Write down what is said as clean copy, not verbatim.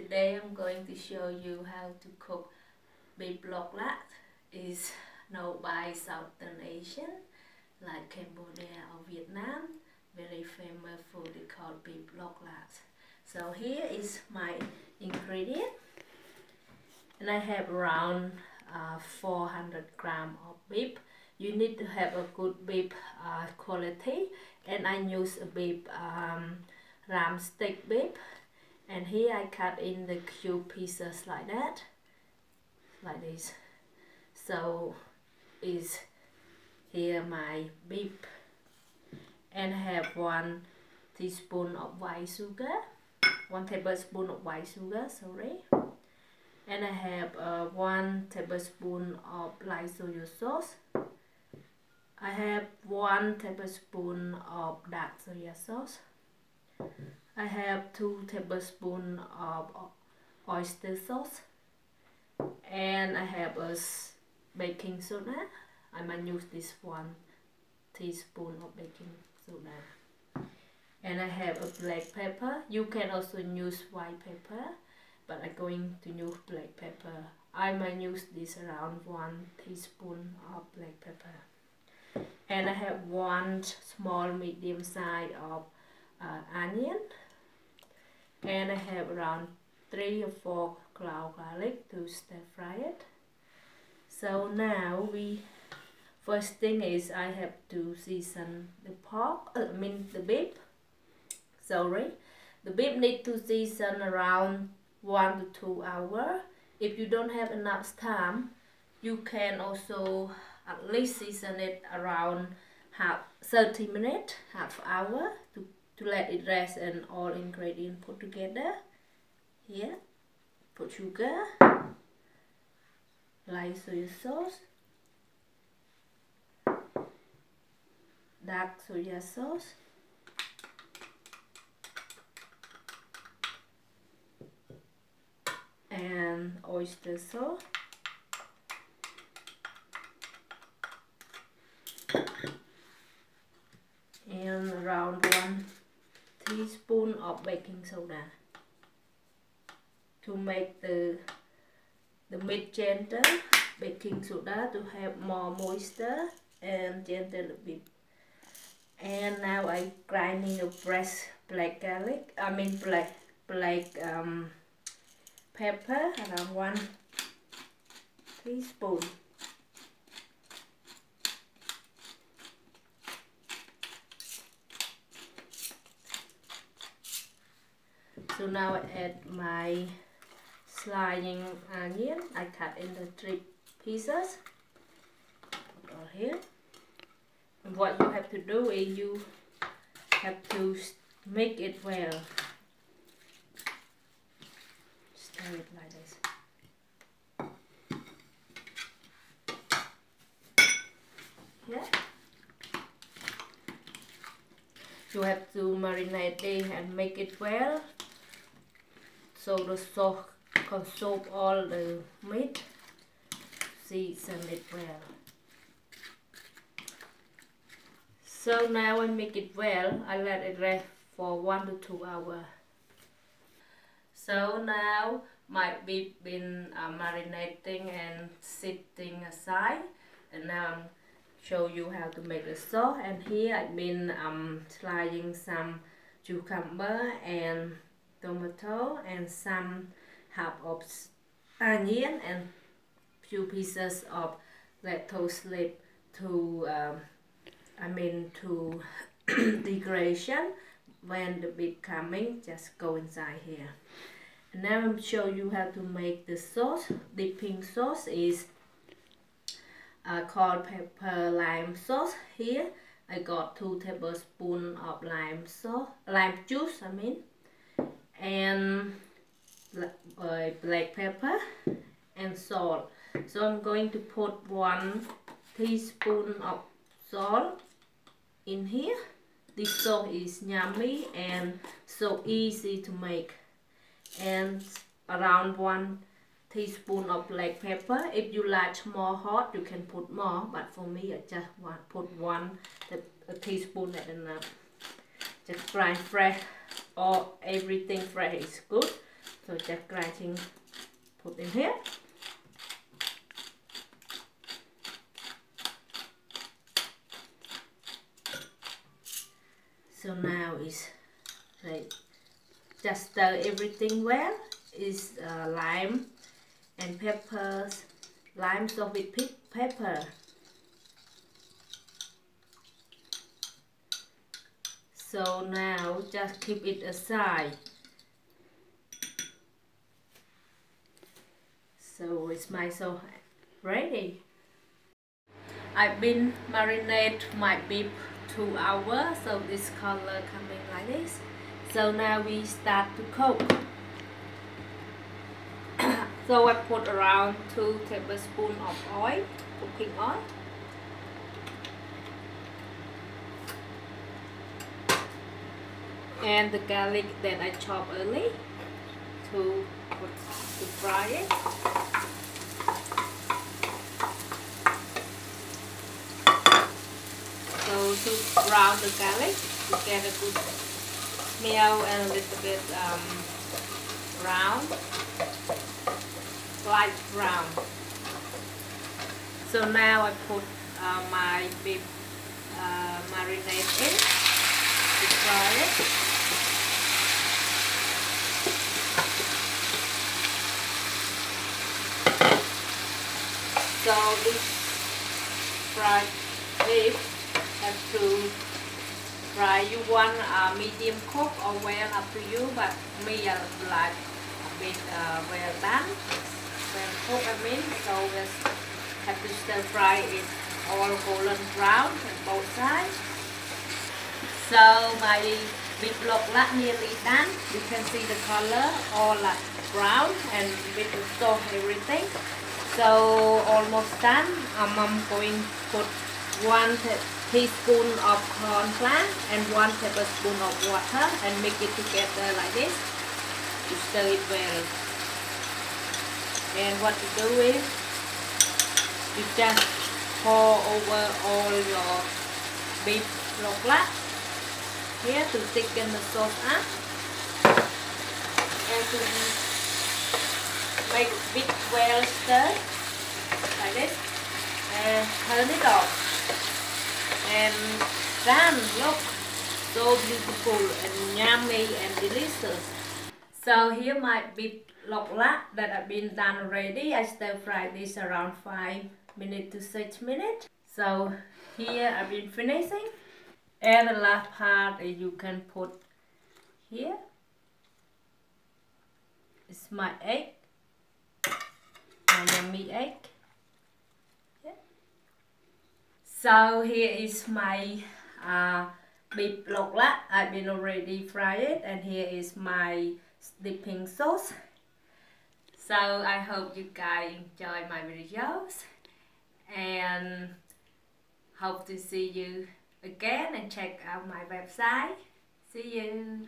Today I'm going to show you how to cook beef lok lak. Is known by Southern Asian like Cambodia or Vietnam. Very famous food is called beef lok lak. So here is my ingredient, and I have around 400 grams of beef. You need to have a good beef quality, and I use a beef ram steak beef. And here I cut in the cube pieces like that, like this. So is here my beef, and I have 1 teaspoon of white sugar, 1 tablespoon of white sugar, sorry. And I have 1 tablespoon of light soy sauce. I have 1 tablespoon of dark soy sauce. I have 2 tablespoons of oyster sauce, and I have a baking soda. I might use this 1 teaspoon of baking soda. And I have a black pepper. You can also use white pepper, but I'm going to use black pepper. I might use this around 1 teaspoon of black pepper. And I have 1 small medium size of onion. And I have around 3 or 4 cloves garlic to stir fry it. So now first thing is I have to season the the beef. Sorry, the beef need to season around 1 to 2 hours. If you don't have enough time, you can also at least season it around 30 minutes, half hour to let it rest and all ingredients put together. Here, put sugar, light soy sauce, dark soy sauce, and oyster sauce, and around 1 teaspoon of baking soda to make the meat gentle. Baking soda to have more moisture and gentle a bit. And now I grinding a fresh black garlic. Black pepper around 1 teaspoon. So now I add my slicing onion. I cut into 3 pieces. Put all here. And what you have to do is you have to make it well. Stir it like this. Yeah. You have to marinate it and make it well, so the sauce can soak all the meat. Season it well. So now I make it well. I let it rest for 1 to 2 hours. So now my beef been marinating and sitting aside, and now I'm show you how to make the sauce. And here I've been slicing some cucumber and tomato and some half of onion and few pieces of lettuce leaf to decoration. When the beef coming, just go inside here. And now I'm show you how to make the sauce. The pink sauce is called pepper lime sauce. Here I got 2 tablespoons of lime juice, and black pepper and salt. So I'm going to put 1 teaspoon of salt in here. This sauce is yummy and so easy to make. And around 1 teaspoon of black pepper. If you like more hot, you can put more, but for me I just want put 1 teaspoon is enough. Just fry fresh, or everything fresh is good. So just grinding, put in here. So now is like just stir everything well. Is lime and peppers, lime soaked with pepper. So now just keep it aside. So it's my sauce ready. I've been marinate my beef 2 hours, so this color coming like this. So now we start to cook. So I put around 2 tablespoons of oil, cooking oil. And the garlic that I chopped early to fry it. So to brown the garlic to get a good smell and a little bit brown, light brown. So now I put my beef marinade in to fry it. So this fried beef have to fry. You want medium cook or well, up to you, but me I like a bit well done, well cooked I mean. So just have to stir fry it all golden brown on both sides. So my beef lok lak nearly done. You can see the color all like brown and with the sauce everything. So almost done. I'm going to put 1 teaspoon of cornflour and 1 tablespoon of water and mix it together like this to stir it well. And what you do is you just pour over all your beef lok lak here to thicken the sauce up and to make it bit well stirred like this and turn it off. And done, look, so beautiful and yummy and delicious. So here my beef lok lak that have been done already. I stir fry this around 5 minutes to 6 minutes. So here I've been finishing. And the last part you can put here is my egg, my yummy egg. So here is my beef lok lak. I've been already fried it, and here is my dipping sauce. So I hope you guys enjoy my videos and hope to see you again and check out my website. See you.